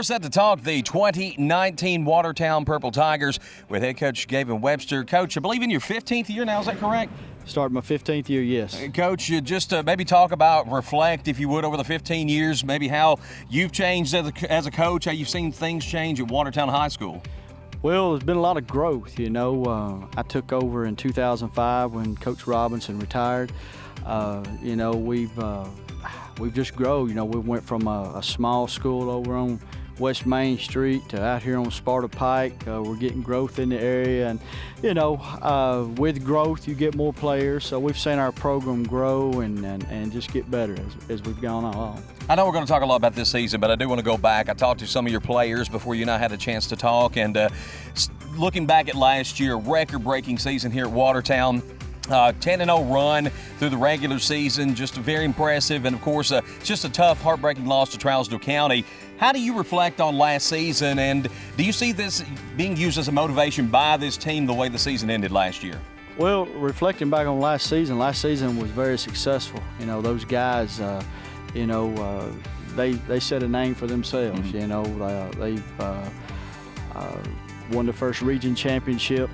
We're set to talk the 2019 Watertown Purple Tigers with head coach Gavin Webster. Coach, I believe in your 15th year now, is that correct? Starting my 15th year, yes. Coach, just maybe talk about, reflect, if you would, over the 15 years, maybe how you've changed as a coach, how you've seen things change at Watertown High School. Well, there's been a lot of growth, you know. I took over in 2005 when Coach Robinson retired. We've just grown. You know, we went from a small school over on West Main Street to out here on Sparta Pike. We're getting growth in the area, and with growth you get more players. So we've seen our program grow and just get better as we've gone along. I know we're going to talk a lot about this season, but I do want to go back. I talked to some of your players before you and I had a chance to talk, and looking back at last year, record-breaking season here at Watertown. 10-0 run through the regular season, just very impressive, and of course just a tough, heartbreaking loss to Trousdale County. How do you reflect on last season, and do you see this being used as a motivation by this team the way the season ended last year? Well, reflecting back on last season was very successful. You know, those guys, they set a name for themselves. Mm-hmm. You know, they've won the first region championship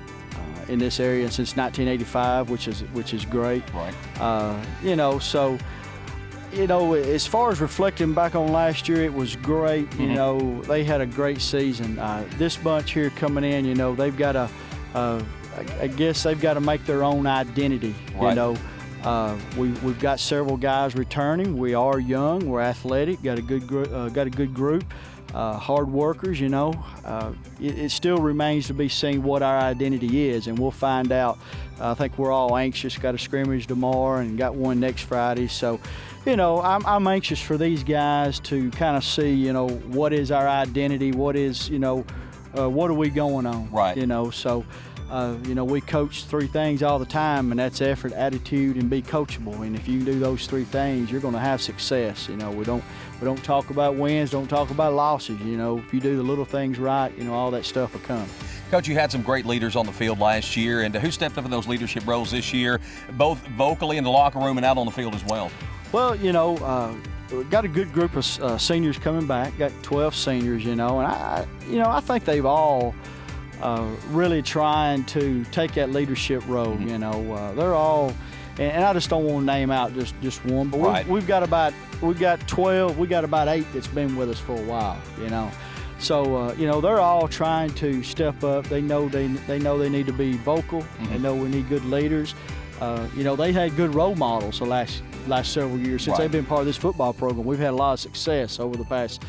in this area since 1985, which is great. Right. As far as reflecting back on last year, it was great. Mm-hmm. You know, they had a great season. This bunch here coming in, you know, they've got I guess they've got to make their own identity. Right. You know, we've got several guys returning. We are young. We're athletic. Got a good group. Hard workers, you know. It still remains to be seen what our identity is, and we'll find out. I think we're all anxious. Got a scrimmage tomorrow and got one next Friday. So, you know, I'm anxious for these guys to kind of see, you know, what is our identity, what is, you know, what are we going on, right? You know, so. We coach three things all the time, and that's effort, attitude, and be coachable. And if you can do those three things, you're going to have success. You know, we don't talk about wins, don't talk about losses. You know, if you do the little things right, you know, all that stuff will come. Coach, you had some great leaders on the field last year, and who stepped up in those leadership roles this year, both vocally in the locker room and out on the field as well? Well, you know, we've got a good group of seniors coming back. Got 12 seniors, you know, and I think they've all really trying to take that leadership role. Mm-hmm. You know, they're all, and I just don't want to name out just one, but right. we've got 12, we got about 8 that's been with us for a while. You know, so they're all trying to step up. They know they need to be vocal. Mm-hmm. They know we need good leaders. They had good role models the last several years since they've been part of this football program. We've had a lot of success over the past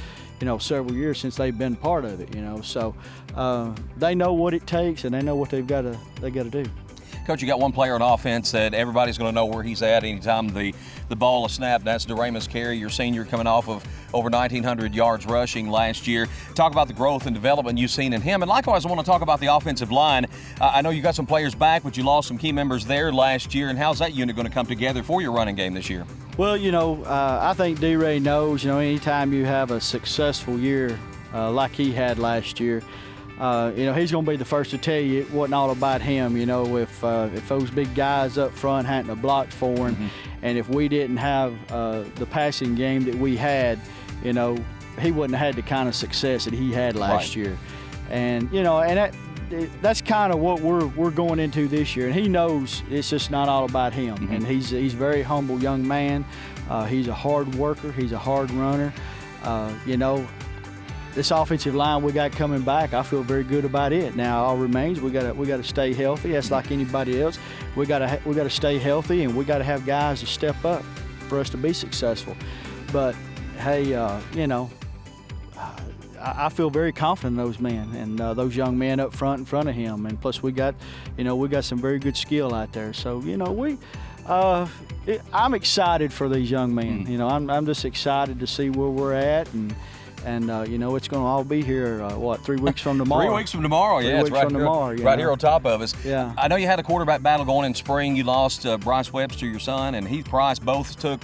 several years since they've been part of it, you know. So they know what it takes, and they know what they got to do. Coach, you got one player on offense that everybody's going to know where he's at anytime the ball is snapped. That's DeRamus Carey, your senior, coming off of over 1,900 yards rushing last year. Talk about the growth and development you've seen in him. And likewise, I want to talk about the offensive line. I know you got some players back, but you lost some key members there last year. And how's that unit going to come together for your running game this year? Well, I think D-Ray knows, anytime you have a successful year like he had last year, he's going to be the first to tell you it wasn't all about him. If those big guys up front hadn't have blocked for him, mm-hmm. and if we didn't have the passing game that we had, he wouldn't have had the kind of success that he had last year. And that's kind of what we're going into this year. And he knows it's just not all about him. Mm-hmm. And he's a very humble young man. He's a hard worker. He's a hard runner. This offensive line we got coming back, I feel very good about it. Now all remains we got to stay healthy. That's like anybody else. We got to stay healthy, and we got to have guys to step up for us to be successful. But hey, I feel very confident in those men and those young men up front in front of him. And plus we got some very good skill out there. So I'm excited for these young men. Mm-hmm. I'm just excited to see where we're at, and it's going to all be here, 3 weeks from tomorrow? 3 weeks from tomorrow, yeah. 3 weeks from tomorrow. Right here on top of us. Yeah. I know you had a quarterback battle going in spring. You lost Bryce Webster, your son, and Heath Price. Both took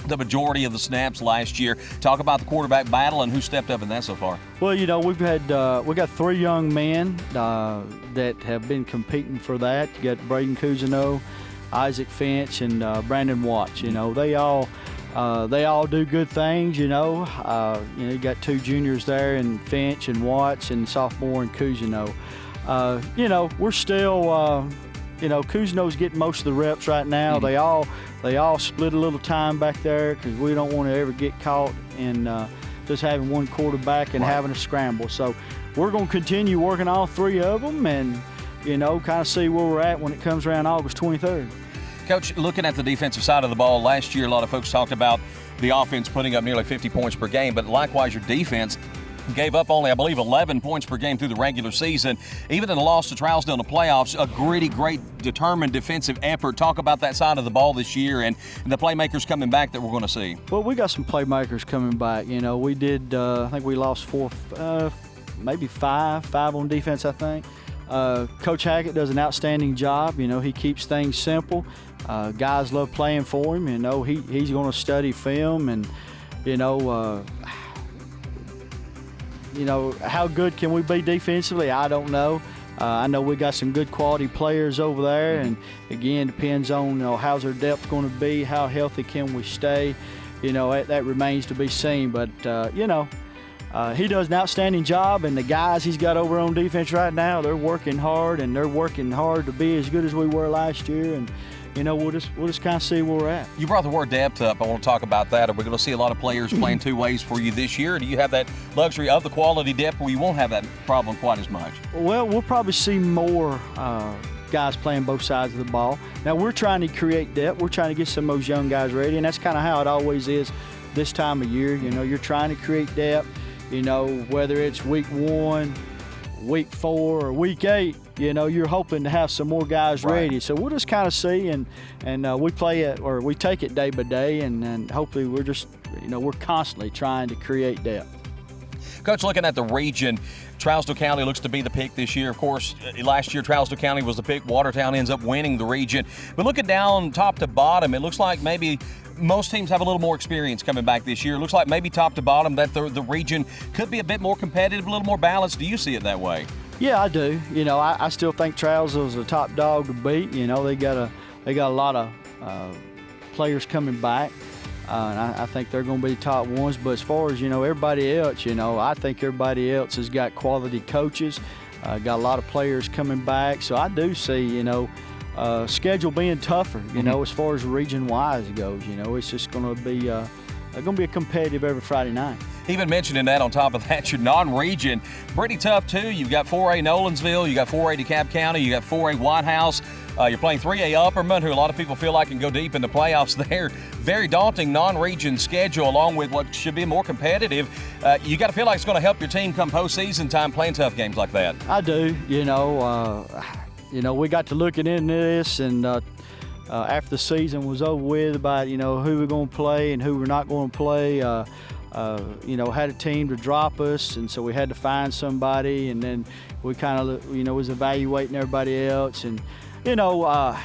the majority of the snaps last year. Talk about the quarterback battle and who stepped up in that so far. Well, we got 3 young men that have been competing for that. You got Braden Cousineau, Isaac Finch, and Brandon Watts. They all They all do good things, you know. You got 2 juniors there, and Finch and Watts, and sophomore and Cousineau. You know, we're still, you know, Cousineau's getting most of the reps right now. They all split a little time back there because we don't want to ever get caught in just having one quarterback and having a scramble. So we're going to continue working all 3 of them and, you know, kind of see where we're at when it comes around August 23rd. Coach, looking at the defensive side of the ball, last year a lot of folks talked about the offense putting up nearly 50 points per game, but likewise your defense gave up only, I believe, 11 points per game through the regular season. Even in the loss to Trousdale in the playoffs, a gritty, great, determined defensive effort. Talk about that side of the ball this year and the playmakers coming back that we're going to see. Well, we got some playmakers coming back. You know, we did, I think we lost 4, maybe 5 on defense, I think. Coach Hackett does an outstanding job. You know, he keeps things simple. Guys love playing for him. You know, he's going to study film and, you know, how good can we be defensively? I don't know. I know we got some good quality players over there, and again, depends on, you know, how's our depth going to be, how healthy can we stay. You know, that remains to be seen. But you know, he does an outstanding job, and the guys he's got over on defense right now, they're working hard, and they're working hard to be as good as we were last year. And you know, we'll just kind of see where we're at. You brought the word depth up. I want to talk about that. Are we going to see a lot of players playing 2 ways for you this year? Or do you have that luxury of the quality depth where you won't have that problem quite as much? Well, we'll probably see more guys playing both sides of the ball. Now, we're trying to create depth. We're trying to get some of those young guys ready, and that's kind of how it always is this time of year. You know, you're trying to create depth, you know, whether it's week 1, week 4, or week 8. You know, you're hoping to have some more guys ready. So we'll just kind of see, and we play it, or we take it day by day, and hopefully we're just, you know, we're constantly trying to create depth. Coach, looking at the region, Trousdale County looks to be the pick this year. Of course, last year Trousdale County was the pick. Watertown ends up winning the region. But looking down top to bottom, it looks like maybe most teams have a little more experience coming back this year. It looks like maybe top to bottom that the region could be a bit more competitive, a little more balanced. Do you see it that way? Yeah, I do. You know, I still think Trousdale's a top dog to beat. You know, they got a lot of players coming back, and I think they're going to be the top ones. But as far as, you know, everybody else, you know, I think everybody else has got quality coaches, got a lot of players coming back. So I do see, you know, schedule being tougher. You know, as far as region-wise goes. You know, it's just going to be a competitive every Friday night. Even mentioning that, on top of that, your non-region, pretty tough too. You've got 4A Nolensville, you got 4A DeKalb County, you got 4A White House. You're playing 3A Upperman, who a lot of people feel like can go deep in the playoffs there. Very daunting non-region schedule, along with what should be more competitive. You got to feel like it's going to help your team come postseason time playing tough games like that. I do. You know, we got to looking into this, and after the season was over with, about, you know, who we're going to play and who we're not going to play. You know, had a team to drop us, and so we had to find somebody, and then we kind of, you know, was evaluating everybody else. And, you know, I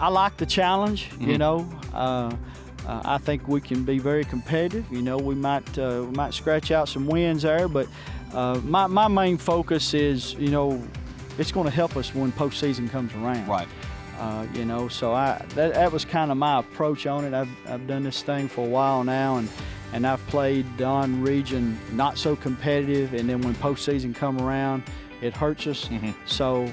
like the challenge. You know, I think we can be very competitive. You know, we might scratch out some wins there, but my main focus is, you know, it's going to help us when postseason comes around. Right. You know, so that was kind of my approach on it. I've done this thing for a while now, and I've played non-region not so competitive, and then when postseason come around, it hurts us. So,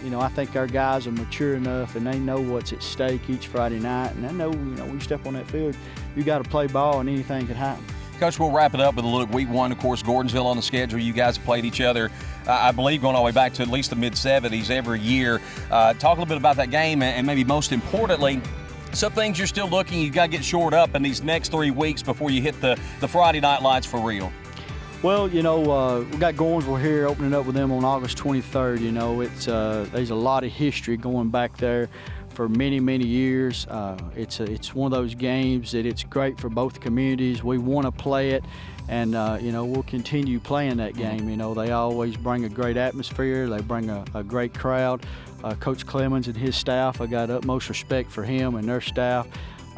you know, I think our guys are mature enough, and they know what's at stake each Friday night, and they know, you know, when you step on that field, you got to play ball, and anything can happen. Coach, we'll wrap it up with a look. Week 1, of course, Gordonsville on the schedule. You guys played each other, I believe, going all the way back to at least the mid-'70s every year. Talk a little bit about that game, and maybe most importantly, some things you're still looking, you got to get shored up in these next 3 weeks before you hit the Friday night lights for real. Well, you know, we got Gordonsville here, opening up with them on August 23rd. You know, there's a lot of history going back there for many, many years. It's one of those games that it's great for both communities. We want to play it, and you know, we'll continue playing that game. You know, they always bring a great atmosphere. They bring a great crowd. Coach Clemens and his staff, I got utmost respect for him and their staff.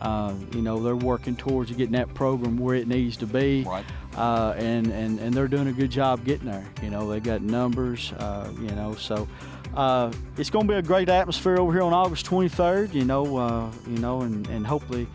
You know, they're working towards getting that program where it needs to be. Right. And they're doing a good job getting there. You know, they got numbers, you know, so it's going to be a great atmosphere over here on August 23rd, you know, and hopefully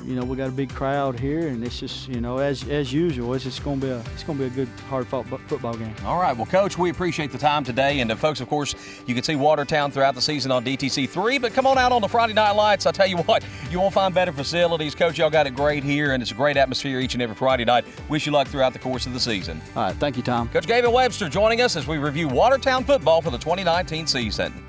We got a big crowd here, and it's just, as usual, it's going to be a good, hard-fought football game. All right. Well, Coach, we appreciate the time today. And, folks, of course, you can see Watertown throughout the season on DTC3, but come on out on the Friday Night Lights. I'll tell you what, you won't find better facilities. Coach, y'all got it great here, and it's a great atmosphere each and every Friday night. Wish you luck throughout the course of the season. All right. Thank you, Tom. Coach Gavin Webster joining us as we review Watertown football for the 2019 season.